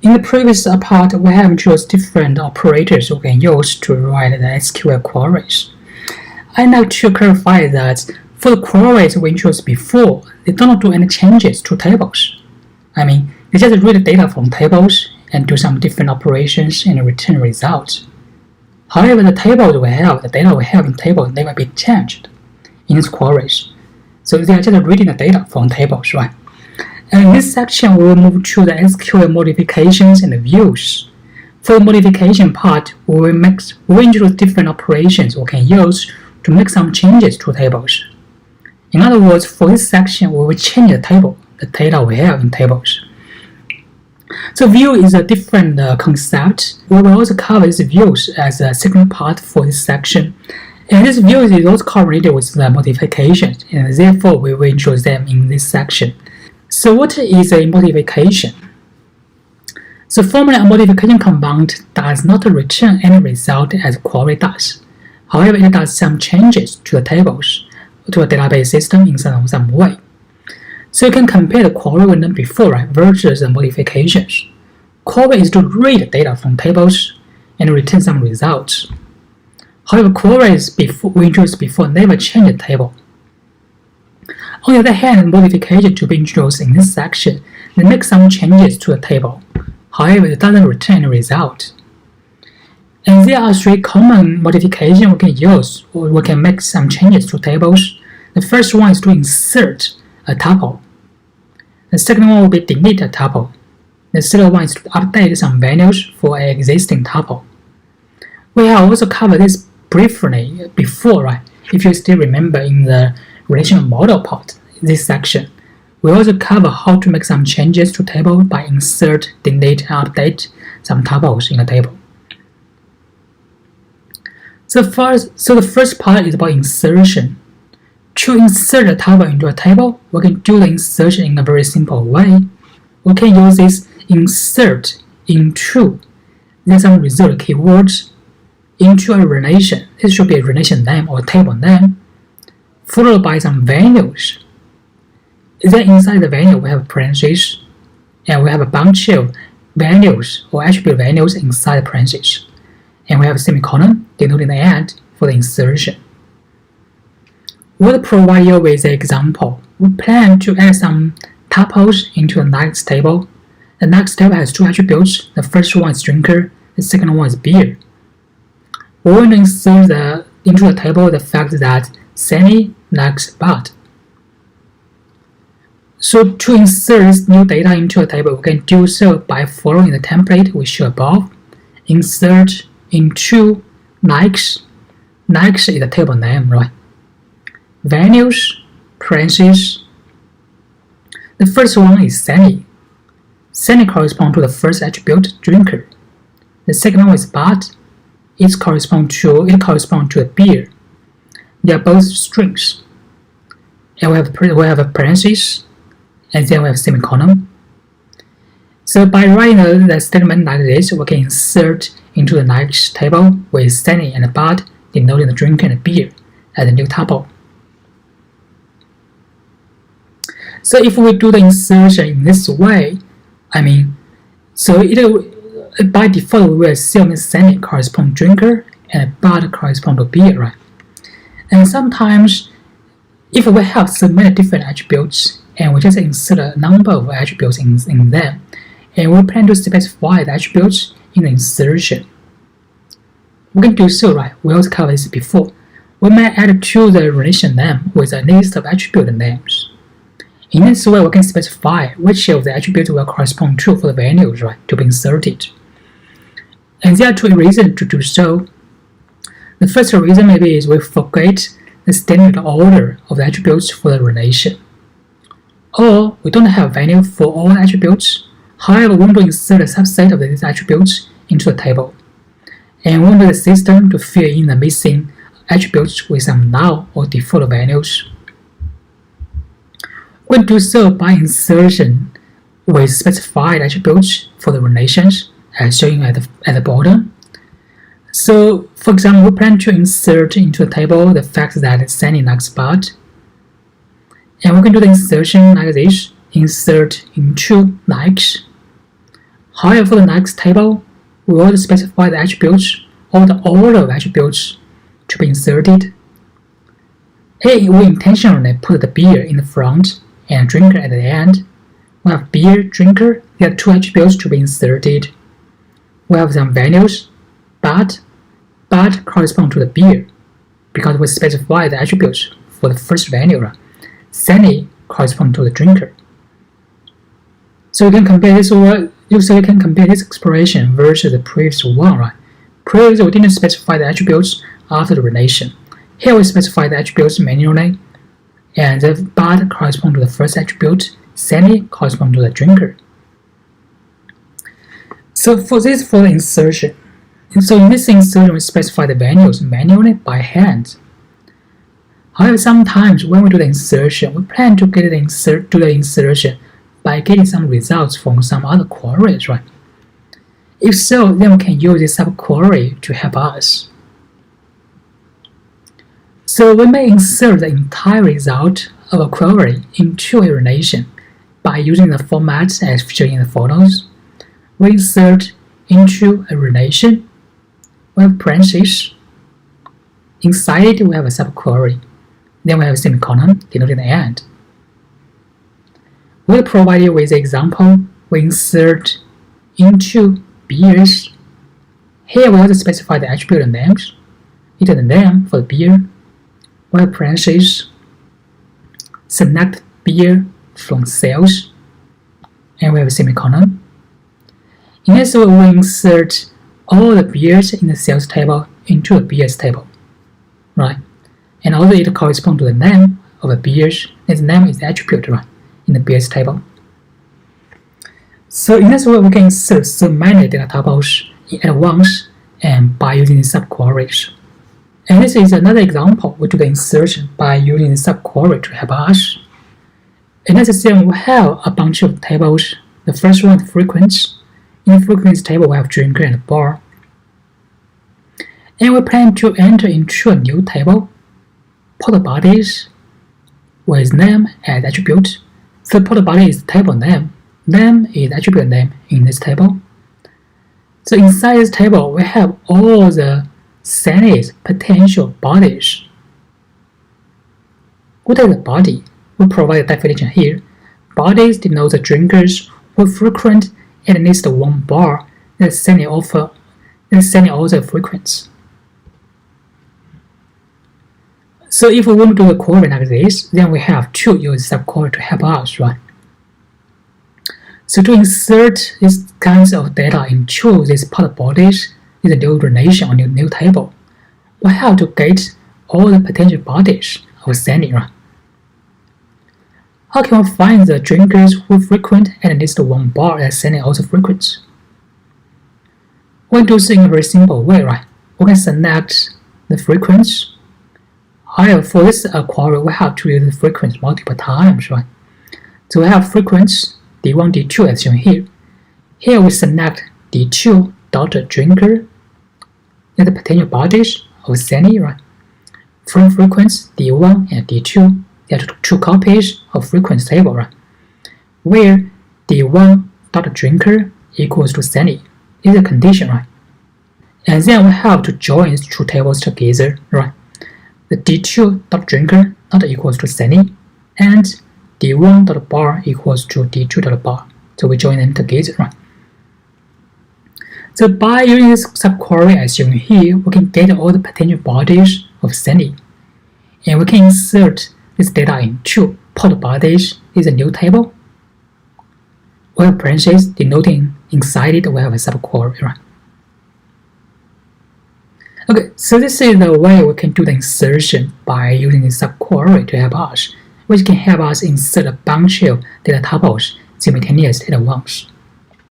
In the previous part, we have chosen different operators we can use to write the SQL queries. I'd like to clarify that for the queries we introduced before, they do not do any changes to tables. They just read the data from tables and do some different operations and return results. However, the tables we have, the data we have in tables, they will be changed in these queries. So they are just reading the data from tables, right? And in this section, we will move to the SQL modifications and the views. For the modification part, we will introduce different operations we can use to make some changes to tables. In other words, for this section, we will change the table, the data we have in tables. So view is a different concept. We will also cover these views as a second part for this section. And this view is also correlated with the modifications, and therefore we will introduce them in this section. So what is a modification? So formally, a modification command does not return any result as a query does. However, it does some changes to the tables, to a database system in some way. So you can compare the query we learned before, right, versus the modifications. Query is to read data from tables and return some results. However, queries we introduced before never change the table. On the other hand, modification to be introduced in this section, they make some changes to the table. However, it doesn't return a result. And there are three common modifications we can use, or we can make some changes to tables. The first one is to insert a tuple. The second one will be delete a tuple. The third one is to update some values for an existing tuple. We have also covered this briefly before, right? If you still remember in the relational model part, this section, we also cover how to make some changes to table by insert, delete, and update some tuples in a table. So the first part is about insertion. To insert a tuple into a table, we can do the insertion in a very simple way. We can use this insert into, there's some result keywords, into a relation. This should be a relation name or a table name, followed by some values. Then inside the value, we have parentheses, and we have a bunch of values or attribute values inside the parentheses. And we have a semicolon denoting the end for the insertion. We'll provide you with an example. We plan to add some tuples into the next table. The next table has two attributes. The first one is drinker, the second one is beer. We will insert into the table the fact that Sunny likes Bud. So to insert this new data into a table, we can do so by following the template we show above. Insert into likes. Likes is the table name, right? Values, parentheses. The first one is Sunny. Sunny corresponds to the first attribute, drinker. The second one is Bud. It corresponds to a beer. They are both strings. And we have a parenthesis, and then we have a semicolon. So by writing the statement like this, we can insert into the next table with Sunny and Bud denoting the drink and the beer as a new tuple. So if we do the insertion in this way, by default we will assume Sunny corresponds to drinker and Bud corresponds to beer, right? And sometimes, if we have so many different attributes and we just insert a number of attributes in them, and we plan to specify the attributes in the insertion, we can do so, right? We also covered this before. We may add to the relation name with a list of attribute names. In this way, we can specify which of the attributes will correspond to for the values, right, to be inserted. And there are two reasons to do so. The first reason maybe is we forget the standard order of the attributes for the relation. Or we don't have value for all attributes. However, we want to insert a subset of these attributes into a table. And we want the system to fill in the missing attributes with some null or default values. We can do so by insertion with specified attributes for the relations, as shown at the bottom. So, for example, we plan to insert into the table the fact that Sunny likes Bud. And we can do the insertion like this, insert into likes. However, for the next table, we will specify the attributes or the order of attributes to be inserted. A, we intentionally put the beer in the front and drinker at the end. We have beer, drinker, there are two attributes to be inserted. We have some values, but correspond to the beer because we specify the attributes for the first value. Sunny correspond to the drinker. So you can compare this expression versus the previous one, right? Previously we didn't specify the attributes after the relation. Here we specify the attributes manually, and the but correspond to the first attribute, Sunny correspond to the drinker. So for the insertion, so in this insertion we specify the values manually by hand. However, sometimes when we do the insertion, we plan to do the insertion by getting some results from some other queries, right? If so, then we can use this subquery to help us. So we may insert the entire result of a query into a relation by using the format as featured in the photos. We insert into a relation, we have parentheses. Inside it, we have a subquery. Then we have a semicolon denoting the end. We'll provide you with an example. We insert into beers. Here we also specify the attribute names. Either the name for the beer, we have parentheses, select beer from sales, and we have a semicolon. In this way, we insert all the beers in the sales table into the beers table, right? And also it corresponds to the name of the beers. Its name is the attribute, right, in the beers table. So in this way, we can insert so many data tuples at once and by using the subqueries. And this is another example. We do the insertion by using the subquery to help us. And let's assume we have a bunch of tables. The first one is frequency. In the frequency table, we have drinker and bar. And we plan to enter into a new table, portal bodies, with name as attribute. So portal body is table name. Name is attribute name in this table. So inside this table, we have all the Sunny's potential bodies. What is a body? We provide a definition here. Bodies denote the drinkers who frequent at least one bar that Sunny also frequents. So if we want to do the query like this, then we have to use subquery to help us, right? So to insert these kinds of data into these part bodies in a new relation or new table, we have to get all the potential bodies of Sunny, right? How can we find the drinkers who frequent at least one bar that Sunny also frequents? We can do this in a very simple way, right? We can select the frequency. However, for this query, we have to use the frequency multiple times, right? So we have frequency D1, D2 as shown here. Here we select D2 dot drinker and the potential bodies of Sunny, right? From frequency D1 and D2, there are two copies of frequency table, right? Where D1 dot drinker equals to Sunny is a condition, right? And then we have to join these two tables together, right? The D2 dot drinker not equals to Sunny, and D1 dot bar equals to D2 dot bar. So we join them together, right? So by using this subquery as shown here, we can get all the potential bodies of Sunny, and we can insert this data into port bodies is a new table. We have parentheses denoting inside it we have a subquery, right? Okay, so this is the way we can do the insertion by using the subquery to help us, which can help us insert a bunch of data tuples simultaneously at once.